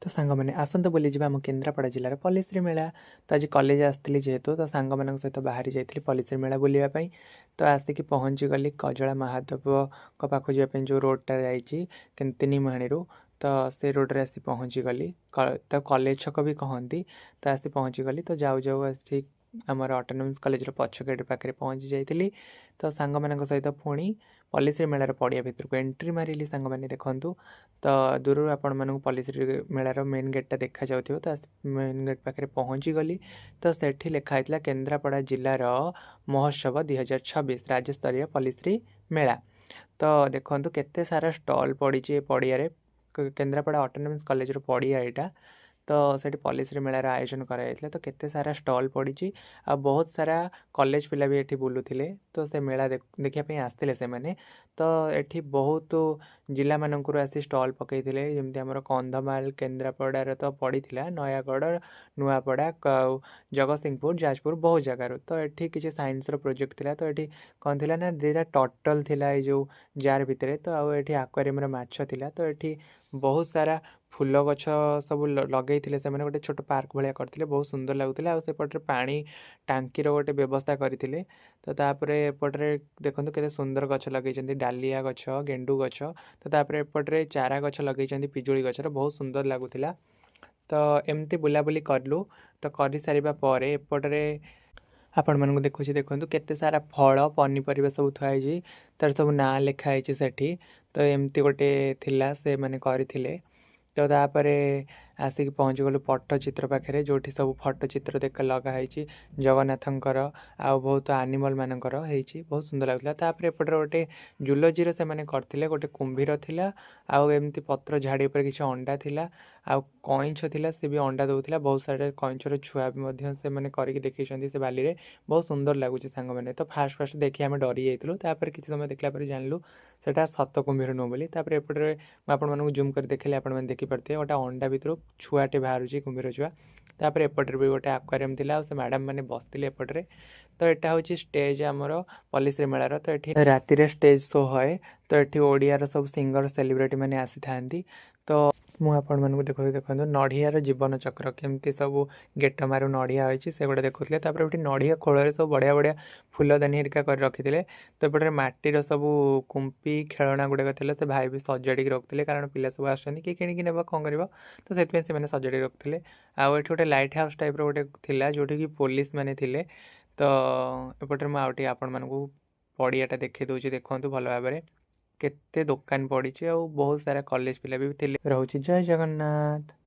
तो सांग मैंने आसत बुली जावा आम केन्द्रापड़ा जिलार पल्लीश्री मेला। तो आज कॉलेज आसती जेहेतु तो सांग मान सहित बाहरी जाइली पल्लीश्री मेला बुलापाई। तो आसिक पहुँची गली कजला महादेव पाख जावाई जो रोडटा जाइए तीन मुहाणी तो से रोड्रे आसी पहुँची गली तो कॉलेज छक भी कहती। तो आसी पहुँची गली तो जाऊ जाऊ आसी आमर ऑटोनॉमस कॉलेज पछ गेट पाखे पहुँची जाइली। तो सांग मान सहित पुणी पल्लीश्री मेलार पड़िया भितर को एंट्री मारिली। सांग मैंने देखूँ तो दूर आपण मानक पल्लीश्री मेलार मेन गेटा देखा जाऊ तो मेन गेट पाखे पहुँची गली। तो सेठी लिखाई केन्द्रापड़ा जिलार महोत्सव 2026 राज्यस्तरीय पल्लीश्री मेला। तो देखो केते सारा स्टॉल पड़ी पड़िया केन्द्रापड़ा ऑटोनॉमस कॉलेज पड़िया यहाँ। तो सेठी पल्लीश्री मेलार आयोजन कराइला। तो केते सारा स्टॉल पड़ी आ बहुत सारा कॉलेज पिला भी ये बुलूले। तो से मेला देखापी आसते से मैंने तो ये बहुत जिला मानक आसी स्टॉल पकई जमी आम कंधमाल केन्द्रापड़ार तो पड़ी नयागढ़ नुआपड़ा जगतसिंहपुर जाजपुर बहुत जगार। तो ये किसी साइंस प्रोजेक्ट थिला। तो ये कौन थी ना दुटा टर्टल थिला जो जार भितर। तो आउ ये आक्वारियम माछ थिला। तो ये बहुत सारा फूल गछ सब लगे से गोटे छोट पार्क भाया करते बहुत सुंदर लगुला। आउटे पानी टांकीर गोटे व्यवस्था करते। तो तापर एपटे देखो केते सुंदर गछ लगे डालिया गछ गेंडु गछ। तो तापर एपटे चारा गछ लगे पिजुली गछर बहुत सुंदर लगुला। तो एमती बुलाबुली कलु। तो कर सारा पर एपटे आपण मानक देखुची देखो केते सारा फल पनीपरिया सब थुआई तार सब ना लिखाई सेठी। तो एमती गोटे थिला से माने करथिले। तो तापर आसिक पहुँच गलु पट्टचित्र पाखे जो सब फटोचित्र देख लगाई जगन्नाथंकर आ बहुत आनिमल मानकर बहुत सुंदर लगुला। तापर एपटे गोटे जूलोजीर से मैंने करते गोटे कुंभीर थिला आउ एमती पत्र झाड़ी पर किसी अंडा थिला आ कईंछ थिला से भी अंडा दउथिला। बहुत सारे कईंछर छुआ भी से मैंने करके देखी से बाली रे बहुत सुंदर लगुच सांग मैंने। तो फास्ट फास्ट देखी आम डरी जाइलु। तापर किसी समय देखला जानलु सेटा सत कुंभीर नुह बोली। तापर एपटे आपको जूम कर देखिले आपने देखिपे गोटे अंडा भितर छुआटे बाहर कुंभीर छुआ। तापर एपटे भी गोटे आक्वारियम थिला से मैडम मैंने बसते एपटे। तो यहाँ हूँ स्टेज आमर पल्लीश्री मेलार। तो ये राति स्टेज शो है। तो ये ओडियार सब सिंगर सेलिब्रिटी मैंने आसी था। तो मुझे देखो नड़ियार जीवन चक्र केमती सब गेट मारू नड़िया होती से गुड़ा देखुले। ये नड़िया खोल सब बढ़िया बढ़िया फूलदानी हरिका कर रखी। तो एपटे माटीर सब कुंपी खेलना गुड़ाक से भाई भी सजाड़ी रखुले कारण पिला सब आसछन्ति कि किणिकी नेबा कौन कर। तो से सजाड़ी रखुले। आउ एठी गोटे लाइट हाउस टाइप गोटे थिला जोठी कि पुलिस माने थिले। तो एपटे मुझे आपण मानकू पड़ियाटा देखी दूसरी देखूँ भल भाव में केते दुकान पड़ी आ बहुत सारा कॉलेज पिला भी थिले। रहुची जय जगन्नाथ।